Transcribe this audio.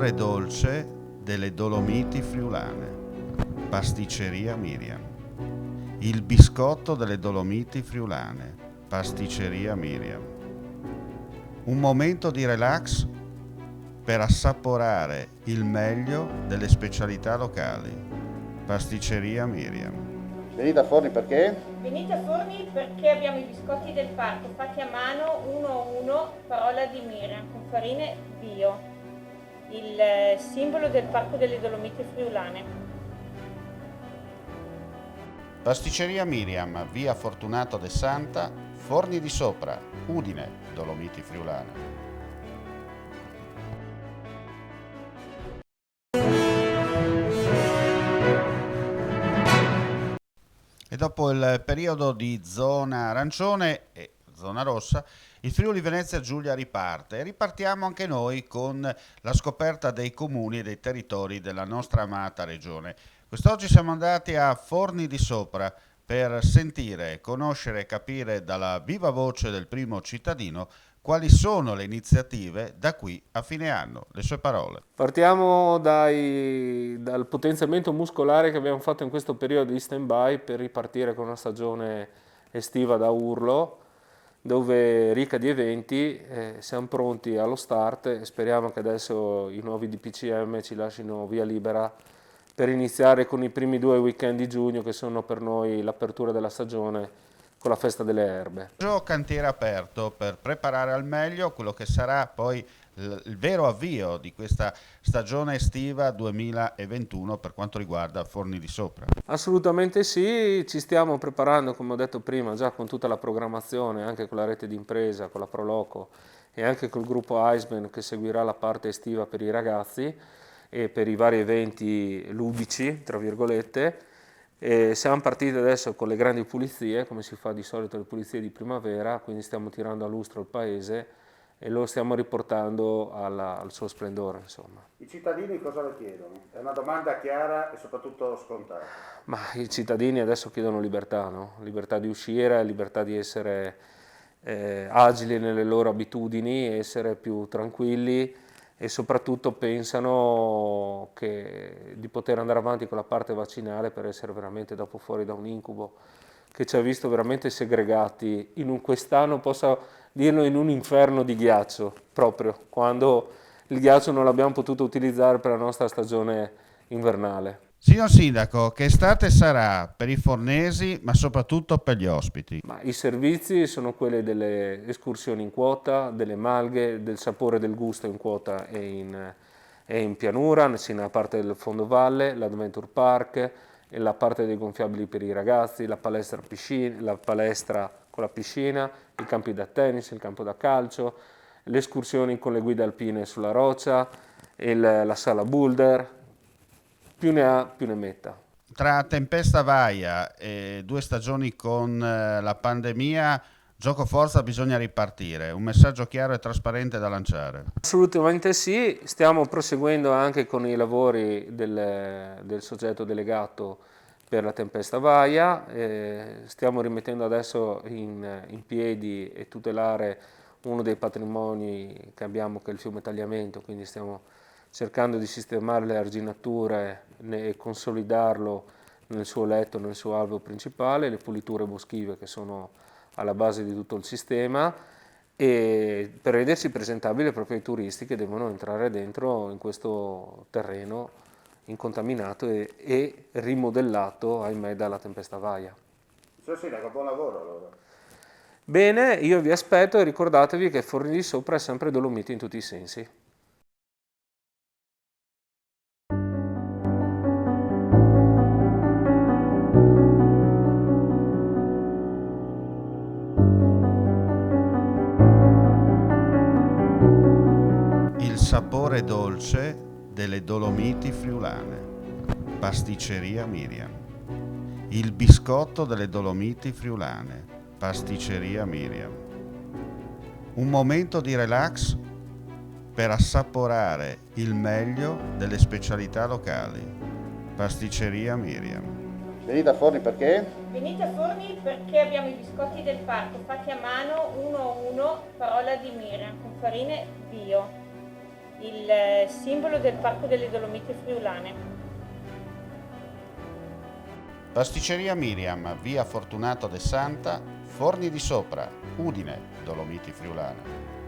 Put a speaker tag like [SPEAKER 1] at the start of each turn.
[SPEAKER 1] sapore dolce delle Dolomiti friulane. Pasticceria Miriam. Il biscotto delle Dolomiti friulane. Pasticceria Miriam. Un momento di relax per assaporare il meglio delle specialità locali. Pasticceria Miriam.
[SPEAKER 2] Venite a Forni perché?
[SPEAKER 3] Venite a Forni perché abbiamo i biscotti del parco fatti a mano uno a uno, parola di Miriam, con farine bio, il simbolo del parco delle Dolomiti friulane.
[SPEAKER 1] Pasticceria Miriam, via Fortunato de Santa, Forni di Sopra, Udine, Dolomiti friulane. E dopo il periodo di zona arancione e zona rossa, il Friuli Venezia Giulia riparte e ripartiamo anche noi con la scoperta dei comuni e dei territori della nostra amata regione. Quest'oggi siamo andati a Forni di Sopra per sentire, conoscere e capire dalla viva voce del primo cittadino quali sono le iniziative da qui a fine anno. Le sue parole.
[SPEAKER 4] Partiamo dal potenziamento muscolare che abbiamo fatto in questo periodo di stand-by per ripartire con una stagione estiva da urlo, dove ricca di eventi, siamo pronti allo start e speriamo che adesso i nuovi DPCM ci lasciano via libera per iniziare con i primi 2 weekend di giugno che sono per noi l'apertura della stagione con la festa delle erbe.
[SPEAKER 1] Cantiere aperto per preparare al meglio quello che sarà poi il vero avvio di questa stagione estiva 2021 per quanto riguarda Forni di Sopra.
[SPEAKER 4] Assolutamente sì, ci stiamo preparando, come ho detto prima, già con tutta la programmazione, anche con la rete d'impresa, con la Proloco e anche col gruppo Iceman che seguirà la parte estiva per i ragazzi e per i vari eventi ludici, tra virgolette. E siamo partiti adesso con le grandi pulizie, come si fa di solito le pulizie di primavera, quindi stiamo tirando a lustro il paese e lo stiamo riportando al suo splendore, insomma.
[SPEAKER 2] I cittadini cosa le chiedono? È una domanda chiara e soprattutto scontata.
[SPEAKER 4] Ma i cittadini adesso chiedono libertà, no? Libertà di uscire, libertà di essere agili nelle loro abitudini, essere più tranquilli e soprattutto pensano di poter andare avanti con la parte vaccinale per essere veramente dopo fuori da un incubo che ci ha visto veramente segregati quest'anno, posso dirlo, in un inferno di ghiaccio, proprio quando il ghiaccio non l'abbiamo potuto utilizzare per la nostra stagione invernale.
[SPEAKER 1] Signor Sindaco, che estate sarà per i fornesi ma soprattutto per gli ospiti?
[SPEAKER 4] Ma i servizi sono quelli delle escursioni in quota, delle malghe, del sapore del gusto in quota e in pianura, sia nella parte del fondovalle, l'Adventure Park, e la parte dei gonfiabili per i ragazzi, la palestra con la piscina, i campi da tennis, il campo da calcio, le escursioni con le guide alpine sulla roccia, la sala boulder, più ne ha più ne metta.
[SPEAKER 1] Tra tempesta vaia e 2 stagioni con la pandemia, gioco forza, bisogna ripartire. Un messaggio chiaro e trasparente da lanciare.
[SPEAKER 4] Assolutamente sì, stiamo proseguendo anche con i lavori del soggetto delegato per la tempesta vaia, stiamo rimettendo adesso in piedi e tutelare uno dei patrimoni che abbiamo, che è il fiume Tagliamento, quindi stiamo cercando di sistemare le arginature e consolidarlo nel suo letto, nel suo alveo principale, le puliture boschive che sono alla base di tutto il sistema, e per rendersi presentabile proprio ai turisti che devono entrare dentro in questo terreno incontaminato e rimodellato, ahimè, dalla tempesta vaia.
[SPEAKER 2] Signor Sindaco, buon lavoro allora.
[SPEAKER 4] Bene, io vi aspetto e ricordatevi che Forni di Sopra è sempre Dolomiti in tutti i sensi.
[SPEAKER 1] Il sapore dolce delle Dolomiti friulane. Pasticceria Miriam. Il biscotto delle Dolomiti friulane. Pasticceria Miriam. Un momento di relax per assaporare il meglio delle specialità locali. Pasticceria Miriam.
[SPEAKER 2] Venite a Forni perché?
[SPEAKER 3] Venite a Forni perché abbiamo i biscotti del parco fatti a mano uno a uno, parola di Miriam, con farine bio, il simbolo del Parco delle Dolomiti Friulane.
[SPEAKER 1] Pasticceria Miriam, via Fortunato de Santa, Forni di Sopra, Udine, Dolomiti Friulane.